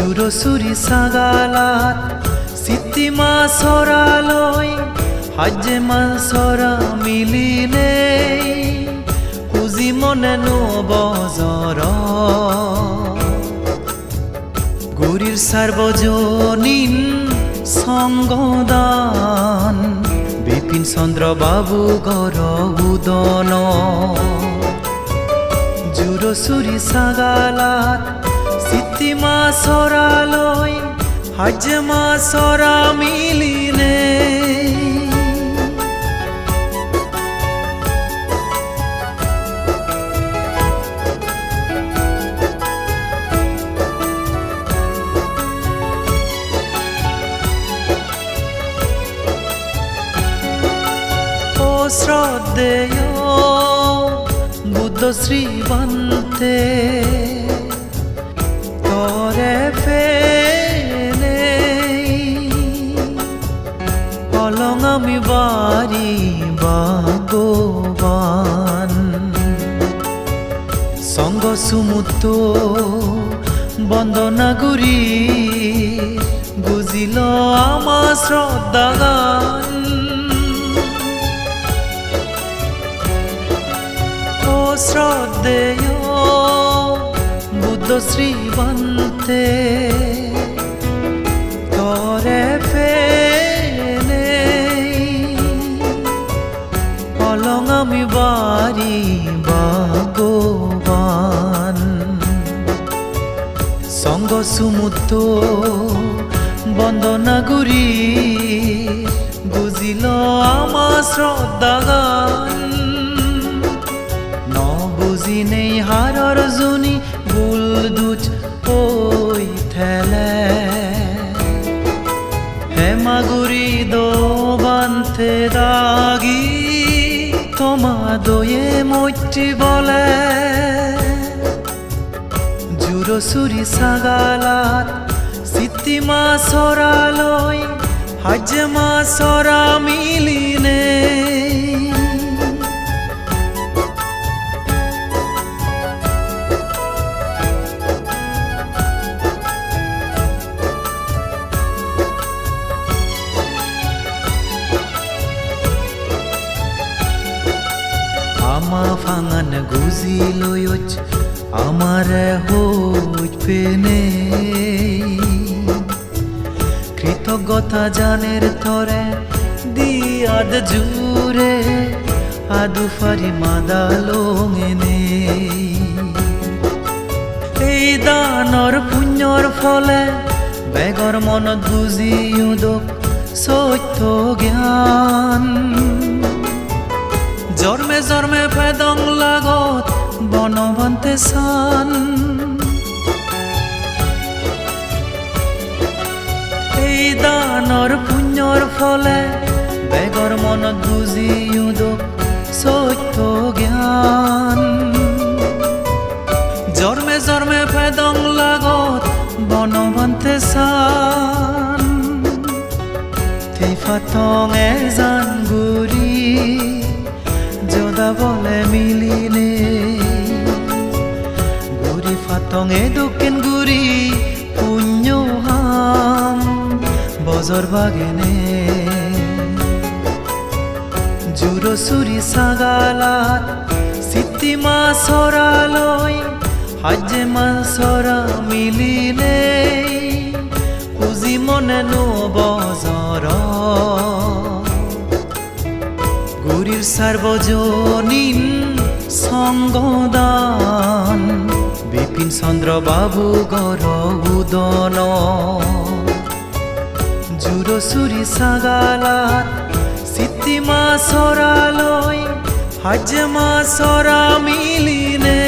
জুরসুরি সাগালাত সিতিমা সরালয় হাজে মাসরা মিলিনে হুজি মনে নো বজর গুরির সার্বজনীন সঙ্গদান বিপিন চন্দ্র বাবু গর উদন জুরসুরি সাগালাত সিতিমা সরালয় হাজমা সরা মিলিনে ও শ্রদ্ধেয় বুদ্ধ শ্রীবন্তে তরে ফেলে অলং আমি বাড়ি ভগবান সঙ্গ সুমুত বন্দনা গুরি বুঝিল আমার শ্রদ্ধা গান ও শ্রদ্ধেয় বুদ্ধ শ্রীবন্তে তরে ফেলে অলং আমি বাড়ি ভগবান সঙ্গ সুমুত বন্দনা গুরি বুঝিল আমার শ্রদ্ধা গান ন বুঝি নেই হারর জুনি ভুল দুচ ওই থেলে হেমাগুড়ি দো বান্তে দাগি তোমা দয়ে মৈত্রী বলে জুরসুরি সাগালাত সিতিমা সরালয় হাজমা সরা মিলিনে আমা ফাঙান গুজি লয়চ আমার হইত পেনে কৃতজ্ঞতা জানের তরে দিয়াদ জুরে আদু ফারি মাদালং এনে এই দানর পুণ্যর ফলে বেগর মনত বুঝি উদক সত্য জ্ঞান জন্মে জন্মে ফেদং লাগত বনবন্তে সান এই দানর পুণ্যর ফলে বেগর মনত বুঝি উদক সত্য জ্ঞান জন্মে জন্মে ফেদং লাগত বনবন্তে সান থি ফাতং এ জান গুরি যোদা বলে মিলিনে গুরি ফাতং এ দক্ষিণ গুরি পুণ্য হাম বজর বাগেনে জুরসুরি সাগালাত সিতিমা সরালয় হাজমা সরা মিলিনে পুজি মনে নো বজর গুরির সার্বজনীন সঙ্গদান বিপিন চন্দ্র বাবু গর উদন জুরসুরি সাগালাত সিতিমা সরালয় হাজমা সরা মিলিনে